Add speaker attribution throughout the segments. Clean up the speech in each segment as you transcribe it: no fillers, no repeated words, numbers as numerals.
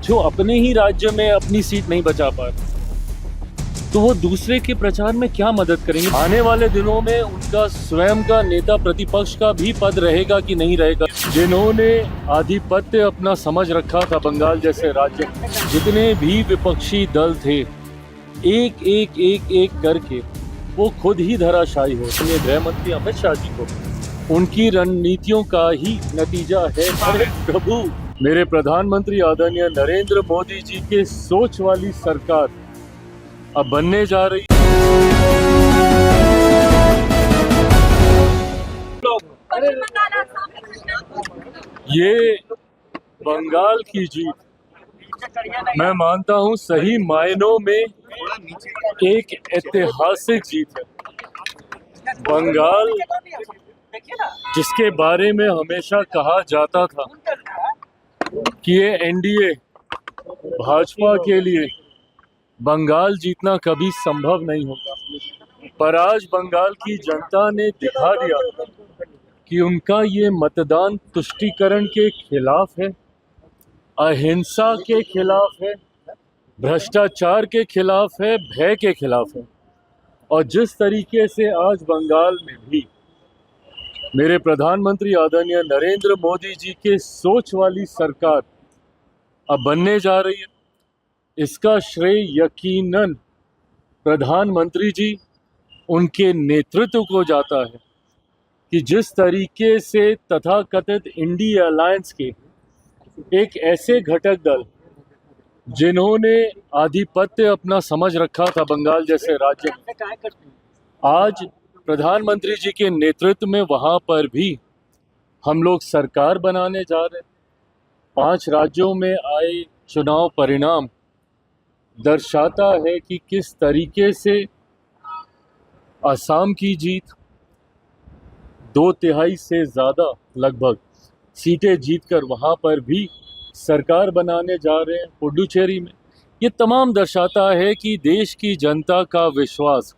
Speaker 1: जो अपने ही राज्य में अपनी सीट नहीं बचा पा रहे, तो वो दूसरे के प्रचार में क्या मदद करेंगे? आने वाले दिनों में उनका स्वयं का नेता प्रतिपक्ष का भी पद रहेगा कि नहीं रहेगा? जिन्होंने आधिपत्य अपना समझ रखा था बंगाल जैसे राज्य में, जितने भी विपक्षी दल थे, एक एक एक एक करके वो खुद ही धराशायी हो। गृह मंत्री अमित शाह जी को उनकी रणनीतियों का ही नतीजा है। अरे प्रभु, मेरे प्रधानमंत्री आदरणीय नरेंद्र मोदी जी के सोच वाली सरकार अब बनने जा रही है। ये बंगाल की जीत मैं मानता हूं सही मायनों में एक ऐतिहासिक जीत है। बंगाल जिसके बारे में हमेशा कहा जाता था कि ये एनडीए भाजपा के लिए बंगाल जीतना कभी संभव नहीं होगा, पर आज बंगाल की जनता ने दिखा दिया कि उनका ये मतदान तुष्टीकरण के खिलाफ है, अहिंसा के खिलाफ है, भ्रष्टाचार के खिलाफ है, भय के खिलाफ है। और जिस तरीके से आज बंगाल में भी मेरे प्रधानमंत्री आदरणीय नरेंद्र मोदी जी के सोच वाली सरकार अब बनने जा रही है, इसका श्रेय यकीनन प्रधानमंत्री जी उनके नेतृत्व को जाता है कि जिस तरीके से तथाकथित इंडिया अलायंस के एक ऐसे घटक दल जिन्होंने आधिपत्य अपना समझ रखा था बंगाल जैसे राज्य में, आज प्रधानमंत्री जी के नेतृत्व में वहां पर भी हम लोग सरकार बनाने जा रहे हैं। 5 राज्यों में आए चुनाव परिणाम दर्शाता है कि किस तरीके से असम की जीत 2/3 से ज़्यादा लगभग सीटें जीतकर वहां पर भी सरकार बनाने जा रहे हैं, पुडुचेरी में। ये तमाम दर्शाता है कि देश की जनता का विश्वास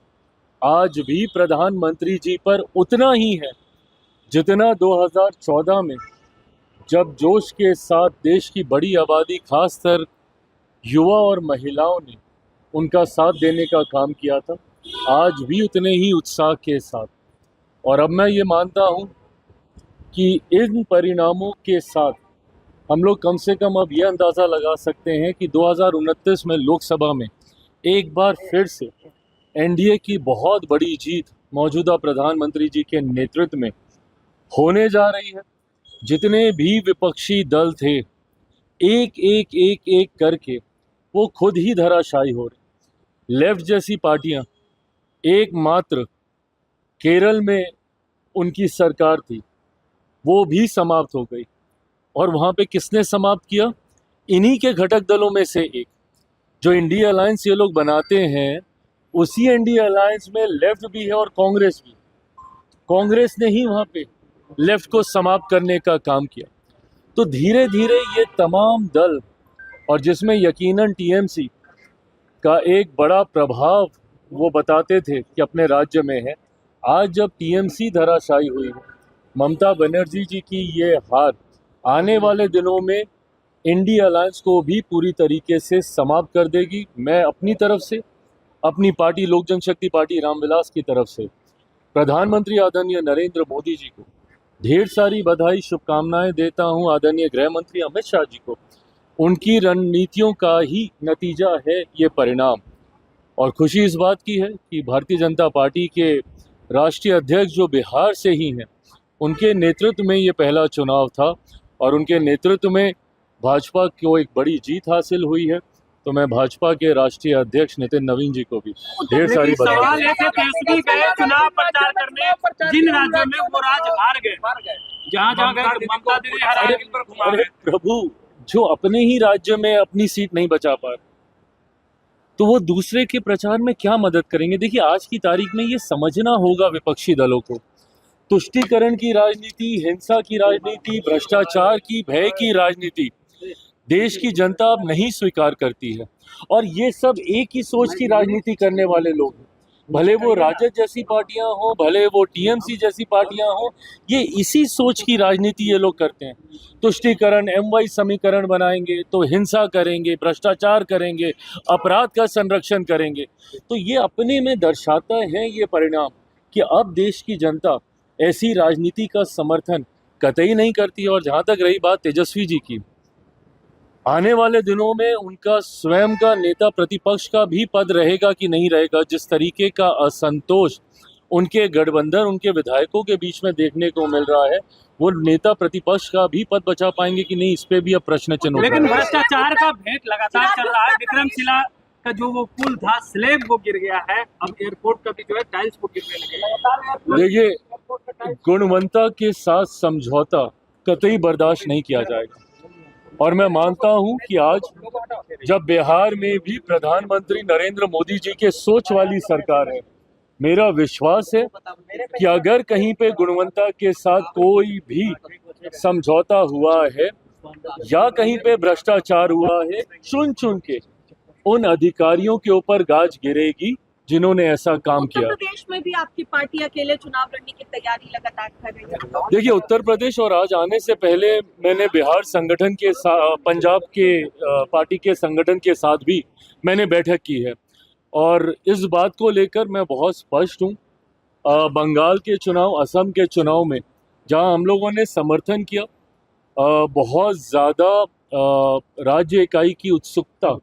Speaker 1: आज भी प्रधानमंत्री जी पर उतना ही है जितना 2014 में, जब जोश के साथ देश की बड़ी आबादी, खासकर युवा और महिलाओं ने उनका साथ देने का काम किया था, आज भी उतने ही उत्साह के साथ। और अब मैं ये मानता हूँ कि इन परिणामों के साथ हम लोग कम से कम अब ये अंदाज़ा लगा सकते हैं कि 2029 में लोकसभा में एक बार फिर से एनडीए की बहुत बड़ी जीत मौजूदा प्रधानमंत्री जी के नेतृत्व में होने जा रही है। जितने भी विपक्षी दल थे, एक एक एक एक करके वो खुद ही धराशायी हो रहे। लेफ्ट जैसी पार्टियां, एकमात्र केरल में उनकी सरकार थी, वो भी समाप्त हो गई। और वहाँ पे किसने समाप्त किया? इन्हीं के घटक दलों में से एक, जो इंडिया अलायंस ये लोग बनाते हैं, उसी इंडिया अलायंस में लेफ्ट भी है और कांग्रेस भी। कांग्रेस ने ही वहाँ पे लेफ्ट को समाप्त करने का काम किया। तो धीरे धीरे ये तमाम दल, और जिसमें यकीनन टीएमसी का एक बड़ा प्रभाव वो बताते थे कि अपने राज्य में है, आज जब टीएमसी धराशायी हुई है, ममता बनर्जी जी की ये हार आने वाले दिनों में इंडिया अलायंस को भी पूरी तरीके से समाप्त कर देगी। मैं अपनी तरफ से, अपनी पार्टी लोक जनशक्ति पार्टी रामविलास की तरफ से प्रधानमंत्री आदरणीय नरेंद्र मोदी जी को ढेर सारी बधाई, शुभकामनाएं देता हूं। आदरणीय गृह मंत्री अमित शाह जी को उनकी रणनीतियों का ही नतीजा है ये परिणाम। और खुशी इस बात की है कि भारतीय जनता पार्टी के राष्ट्रीय अध्यक्ष जो बिहार से ही हैं, उनके नेतृत्व में ये पहला चुनाव था और उनके नेतृत्व में भाजपा को एक बड़ी जीत हासिल हुई है। तो मैं भाजपा के राष्ट्रीय अध्यक्ष नितिन नवीन जी को भी ढेर सारी बधाई।
Speaker 2: सवाल है कि तेजस्वी गए चुनाव प्रचार करने, जिन राज्यों में वो राज्य हार गए, जहाँ गए ममता दीदी हराए, पर घुमा
Speaker 1: अरे प्रभु, जो अपने ही राज्य में अपनी सीट नहीं बचा पा रहे, तो वो दूसरे के प्रचार में क्या मदद करेंगे? देखिए, आज की तारीख में ये समझना होगा विपक्षी दलों को, तुष्टीकरण की राजनीति, हिंसा की राजनीति, भ्रष्टाचार की, भय की राजनीति देश की जनता अब नहीं स्वीकार करती है। और ये सब एक ही सोच की राजनीति करने वाले लोग हैं। भले वो राजद जैसी पार्टियां हों, भले वो टीएमसी जैसी पार्टियां हों, ये इसी सोच की राजनीति ये लोग करते हैं। तुष्टीकरण, एमवाई समीकरण बनाएंगे तो हिंसा करेंगे, भ्रष्टाचार करेंगे, अपराध का संरक्षण करेंगे। तो ये अपने में दर्शाता है ये परिणाम कि अब देश की जनता ऐसी राजनीति का समर्थन कतई नहीं करती। और जहाँ तक रही बात तेजस्वी जी की, आने वाले दिनों में उनका स्वयं का नेता प्रतिपक्ष का भी पद रहेगा कि नहीं रहेगा। जिस तरीके का असंतोष उनके गठबंधन, उनके विधायकों के बीच में देखने को मिल रहा है, वो नेता प्रतिपक्ष का भी पद बचा पाएंगे कि नहीं, इस पे भी अब प्रश्न चिन्ह उठ
Speaker 2: लेकिन
Speaker 1: रहा है।
Speaker 2: भ्रष्टाचार का भेंट लगातार चल रहा है। विक्रमशिला का जो वो पुल था, स्लैब वो गिर गया है। अब एयरपोर्ट का भी जो है टाइल्स वो गिरने लगे।
Speaker 1: देखिए, गुणवत्ता के साथ समझौता कतई बर्दाश्त नहीं किया जाएगा। और मैं मानता हूं कि आज जब बिहार में भी प्रधानमंत्री नरेंद्र मोदी जी के सोच वाली सरकार है, मेरा विश्वास है कि अगर कहीं पे गुणवत्ता के साथ कोई भी समझौता हुआ है या कहीं पे भ्रष्टाचार हुआ है, चुन चुन के उन अधिकारियों के ऊपर गाज गिरेगी जिन्होंने ऐसा काम किया।
Speaker 3: उत्तर प्रदेश में भी आपकी पार्टी अकेले चुनाव लड़ने की तैयारी लगातार कर रही है।
Speaker 1: देखिए, उत्तर प्रदेश और आज आने से पहले मैंने बिहार संगठन के पंजाब के पार्टी के संगठन के साथ भी मैंने बैठक की है और इस बात को लेकर मैं बहुत स्पष्ट हूँ। बंगाल के चुनाव, असम के चुनाव में जहाँ हम लोगों ने समर्थन किया, बहुत ज़्यादा राज्य इकाई की उत्सुकता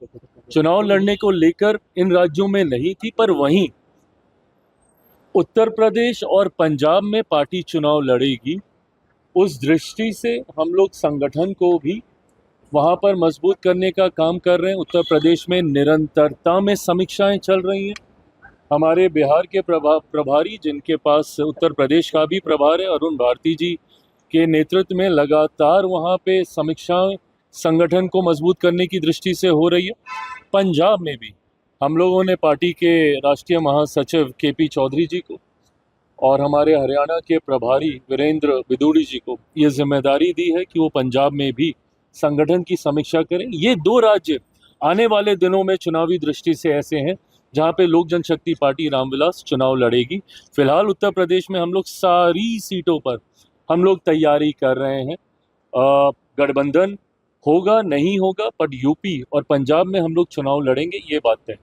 Speaker 1: चुनाव लड़ने को लेकर इन राज्यों में नहीं थी, पर वहीं उत्तर प्रदेश और पंजाब में पार्टी चुनाव लड़ेगी। उस दृष्टि से हम लोग संगठन को भी वहाँ पर मजबूत करने का काम कर रहे हैं। उत्तर प्रदेश में निरंतरता में समीक्षाएं चल रही हैं। हमारे बिहार के प्रभारी, जिनके पास उत्तर प्रदेश का भी प्रभार है, अरुण भारती जी के नेतृत्व में लगातार वहाँ पे समीक्षाएं संगठन को मजबूत करने की दृष्टि से हो रही है। पंजाब में भी हम लोगों ने पार्टी के राष्ट्रीय महासचिव केपी चौधरी जी को और हमारे हरियाणा के प्रभारी वीरेंद्र बिदूड़ी जी को ये जिम्मेदारी दी है कि वो पंजाब में भी संगठन की समीक्षा करें। ये दो राज्य आने वाले दिनों में चुनावी दृष्टि से ऐसे हैं जहाँ पे लोक जनशक्ति पार्टी रामविलास चुनाव लड़ेगी। फिलहाल उत्तर प्रदेश में हम लोग सारी सीटों पर हम लोग तैयारी कर रहे हैं। गठबंधन होगा नहीं होगा, पर यूपी और पंजाब में हम लोग चुनाव लड़ेंगे, ये बात है।